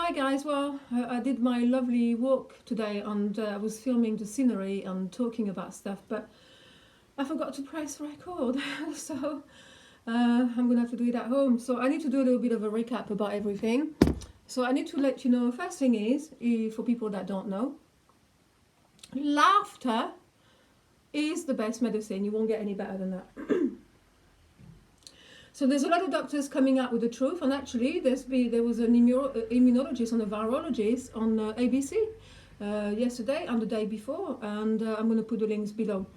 Hi guys, well, I did my lovely walk today and I was filming the scenery and talking about stuff, but I forgot to press record, so I'm gonna have to do it at home. So I need to do a little bit of a recap about everything. So I need to let you know, first thing is, for people that don't know, laughter is the best medicine. You won't get any better than that. So there's a lot of doctors coming out with the truth, and actually there was an immunologist and a virologist on ABC yesterday and the day before, and I'm going to put the links below.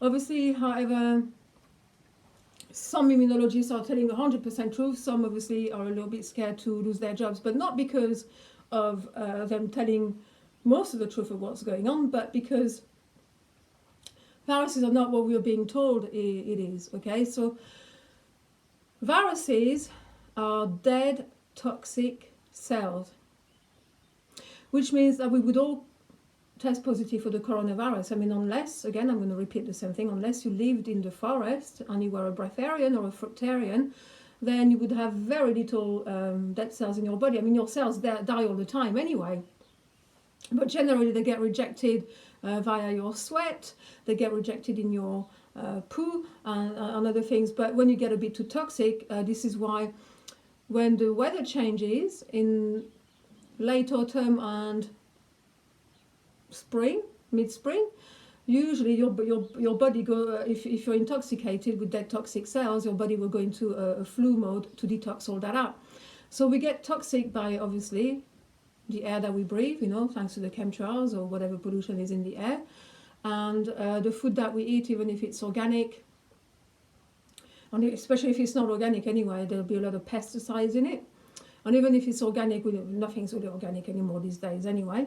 Obviously, however, some immunologists are telling 100% truth, some obviously are a little bit scared to lose their jobs, but not because of them telling most of the truth of what's going on, but because viruses are not what we are being told it is, okay? So viruses are dead, toxic cells, which means that we would all test positive for the coronavirus. I mean, unless, again, I'm going to repeat the same thing, unless you lived in the forest and you were a breatharian or a fructarian, then you would have very little dead cells in your body. I mean, your cells die all the time anyway. But generally, they get rejected via your sweat, they get rejected in your poo and other things. But when you get a bit too toxic, this is why when the weather changes in late autumn and spring, mid-spring, usually your body if you're intoxicated with dead toxic cells, your body will go into a flu mode to detox all that out. So we get toxic by obviously the air that we breathe, you know, thanks to the chemtrails or whatever pollution is in the air, and the food that we eat, even if it's organic, and especially if it's not organic anyway, there'll be a lot of pesticides in it. And even if it's organic, nothing's really organic anymore these days anyway.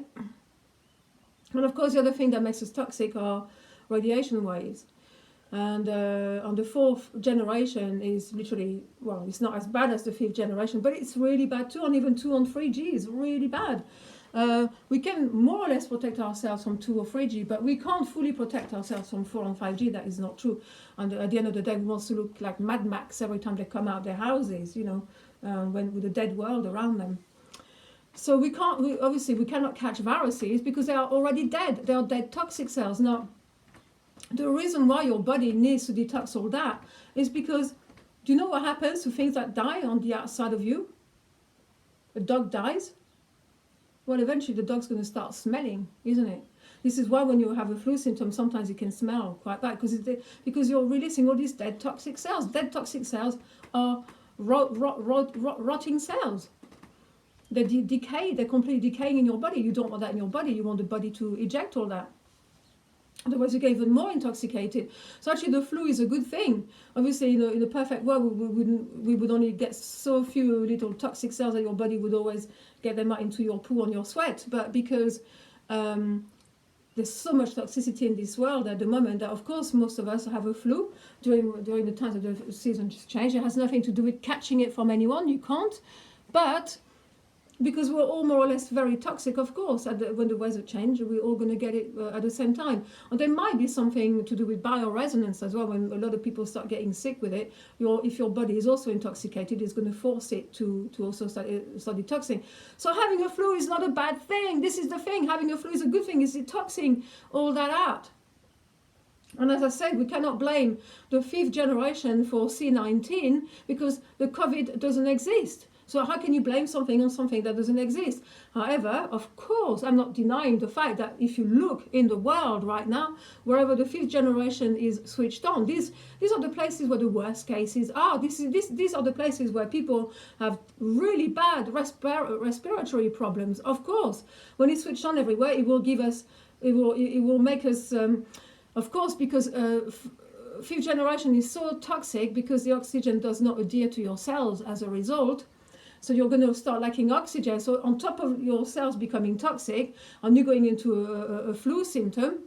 And of course, the other thing that makes us toxic are radiation waves. And on the fourth generation is literally, well, it's not as bad as the fifth generation, but it's really bad too. And even 2 and 3G is really bad. We can more or less protect ourselves from 2 or 3G, but we can't fully protect ourselves from 4 and 5G. That is not true. And at the end of the day, we want to look like Mad Max every time they come out their houses, you know, with a dead world around them. So we cannot catch viruses because they are already dead. They are dead toxic cells. Now, the reason why your body needs to detox all that is because, do you know what happens to things that die on the outside of you? A dog dies. Well, eventually the dog's going to start smelling, isn't it? This is why when you have a flu symptom, sometimes it can smell quite bad because you're releasing all these dead toxic cells. Dead toxic cells are rotting cells. They decay, they're completely decaying in your body. You don't want that in your body. You want the body to eject all that. Otherwise, you get even more intoxicated. So actually, the flu is a good thing. Obviously, in a perfect world, we would only get so few little toxic cells that your body would always get them out into your poo and your sweat. But because there's so much toxicity in this world at the moment that, of course, most of us have a flu during the times of the season change. It has nothing to do with catching it from anyone. You can't. But because we're all more or less very toxic, of course, when the weather changes, we're all going to get it at the same time. And there might be something to do with bioresonance as well. When a lot of people start getting sick with it, if your body is also intoxicated, it's going to force it to also start detoxing. So having a flu is not a bad thing. This is the thing. Having a flu is a good thing. It's detoxing all that out. And as I said, we cannot blame the 5th generation for C19 because the COVID doesn't exist. So how can you blame something on something that doesn't exist? However, of course, I'm not denying the fact that if you look in the world right now, wherever the 5th generation is switched on, these are the places where the worst cases are. These are the places where people have really bad respiratory problems. Of course, when it's switched on everywhere, it will give us, it will make us, of course, because 5th generation is so toxic because the oxygen does not adhere to your cells as a result. So you're going to start lacking oxygen. So on top of your cells becoming toxic and you going into a flu symptom,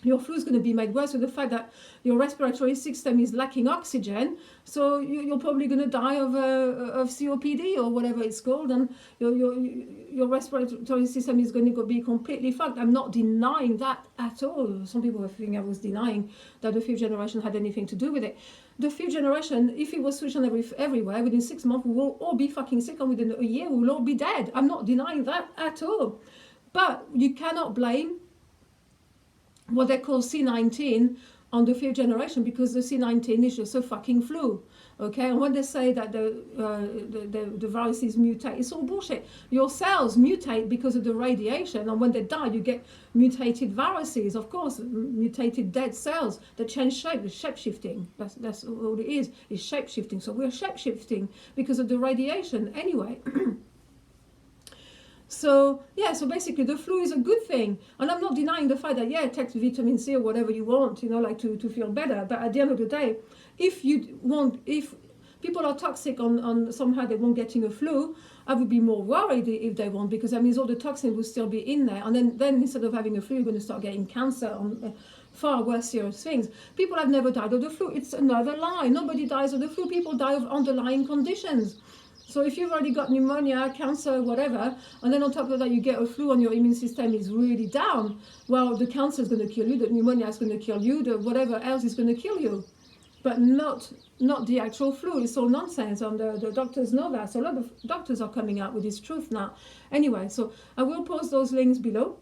your flu is going to be made worse with the fact that your respiratory system is lacking oxygen, so you're probably going to die of COPD or whatever it's called, and your respiratory system is going to be completely fucked. I'm not denying that at all. Some people were thinking I was denying that the fifth generation had anything to do with it. The fifth generation, if it was switched on everywhere, within 6 months, we will all be fucking sick, and within a year, we will all be dead. I'm not denying that at all. But you cannot blame what they call C19 on the fifth generation, because the C19 is just a fucking flu, okay? And when they say that the viruses mutate, it's all bullshit. Your cells mutate because of the radiation, and when they die, you get mutated viruses, of course, mutated dead cells that change shape. It's shape-shifting. That's all it is shape-shifting. So we're shape-shifting because of the radiation anyway. So basically the flu is a good thing, and I'm not denying the fact that take vitamin C or whatever you want, like to feel better. But at the end of the day, if people are toxic on somehow they won't getting a flu, I would be more worried if they won't, because that means all the toxin will still be in there, and then instead of having a flu, you're going to start getting cancer on far worse serious things. People have never died of the flu. It's another lie. Nobody dies of the flu. People die of underlying conditions. So if you've already got pneumonia, cancer, whatever, and then on top of that you get a flu and your immune system is really down, well, the cancer is going to kill you, the pneumonia is going to kill you, the whatever else is going to kill you. But not the actual flu. It's all nonsense, and the doctors know that. So a lot of doctors are coming out with this truth now. Anyway, so I will post those links below.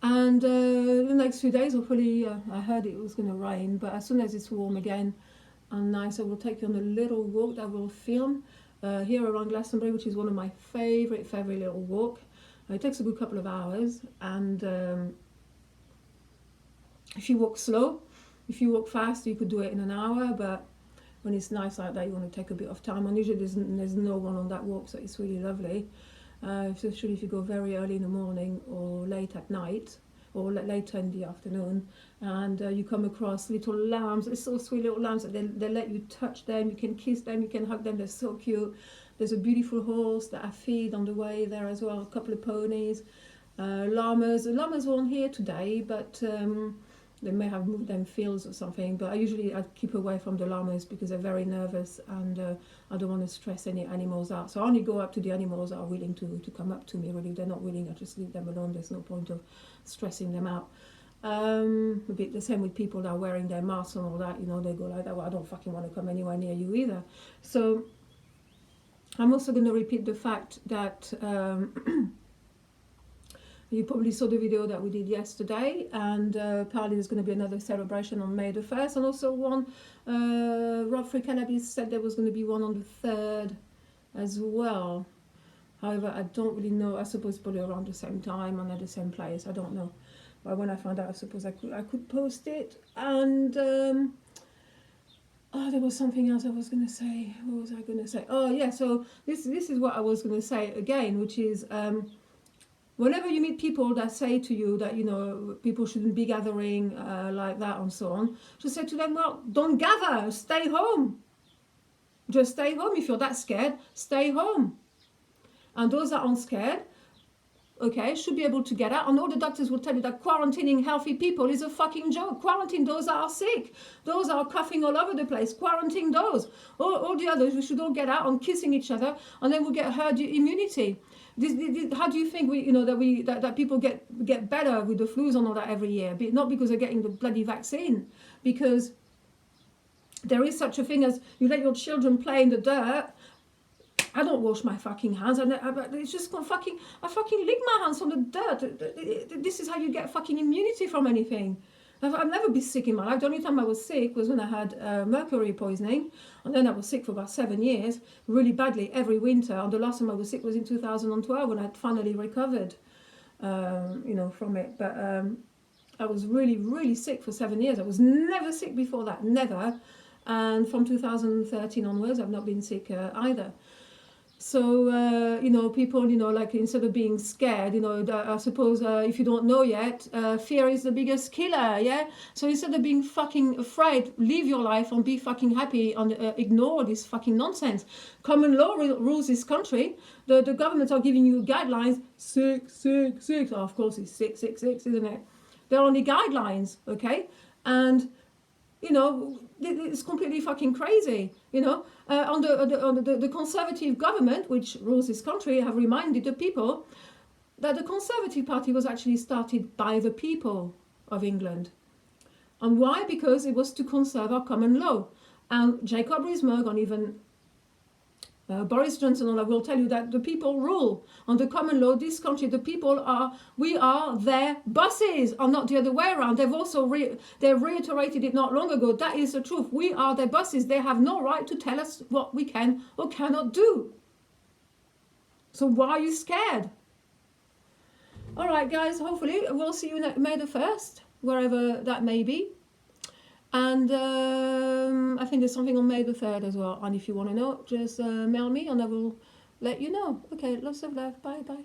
And the next few days, hopefully, I heard it was going to rain, but as soon as it's warm again, and nice, I will take you on a little walk that I will film here around Glastonbury, which is one of my favorite little walk. It takes a good couple of hours, and if you walk slow, if you walk fast, you could do it in an hour, but when it's nice like that, you want to take a bit of time, and usually there's no one on that walk, so it's really lovely, especially if you go very early in the morning or late at night, or later in the afternoon, and you come across little lambs. They're so sweet, little lambs. They let you touch them, you can kiss them, you can hug them. They're so cute. There's a beautiful horse that I feed on the way there as well, a couple of ponies, llamas. The llamas weren't here today, but they may have moved them fields or something, but I keep away from the llamas because they're very nervous, and I don't want to stress any animals out. So I only go up to the animals that are willing to come up to me. Really, if they're not willing, I just leave them alone. There's no point of stressing them out. A bit the same with people that are wearing their masks and all that, they go like that, well, I don't fucking want to come anywhere near you either. So I'm also going to repeat the fact that you probably saw the video that we did yesterday, and apparently there's going to be another celebration on May the 1st, and also one, Rob Free Cannabis said there was going to be one on the 3rd as well. However, I don't really know. I suppose probably around the same time and at the same place. I don't know. But when I found out, I suppose I could post it. And there was something else I was going to say. What was I going to say? Oh yeah. So this is what I was going to say again, which is whenever you meet people that say to you that people shouldn't be gathering like that and so on, just say to them, well, don't gather. Stay home. Just stay home. If you're that scared, stay home. And those that aren't scared, okay, should be able to get out. And all the doctors will tell you that quarantining healthy people is a fucking joke. Quarantine those that are sick. Those that are coughing all over the place. Quarantine those. All the others, we should all get out and kissing each other, and then we'll get herd immunity. How do you think that people get better with the flus and all that every year? Not because they're getting the bloody vaccine, because there is such a thing as you let your children play in the dirt. I don't wash my fucking hands. It's just I fucking lick my hands from the dirt. This is how you get fucking immunity from anything. I've never been sick in my life. The only time I was sick was when I had mercury poisoning, and then I was sick for about 7 years, really badly every winter. And the last time I was sick was in 2012 when I had finally recovered, from it. But I was really, really sick for 7 years. I was never sick before that, never. And from 2013 onwards, I've not been sick either. So, people, like instead of being scared, I suppose if you don't know yet, fear is the biggest killer, yeah? So instead of being fucking afraid, live your life and be fucking happy and ignore this fucking nonsense. Common law rules this country. The government are giving you guidelines, sick. Oh, of course it's sick, isn't it? They're only guidelines, okay? And, you know, it's completely fucking crazy, you know. On the Conservative government, which rules this country, have reminded the people that the Conservative Party was actually started by the people of England. And why? Because it was to conserve our common law. And Jacob Rees-Mogg and even Boris Johnson and I will tell you that the people rule. On the common law, this country, the people we are their bosses, and not the other way around. They've also they reiterated it not long ago. That is the truth. We are their bosses. They have no right to tell us what we can or cannot do. So why are you scared? All right, guys, hopefully we'll see you May the 1st, wherever that may be. And I think there's something on May the 3rd as well. And if you want to know, just mail me and I will let you know. Okay, lots of love. Bye, bye.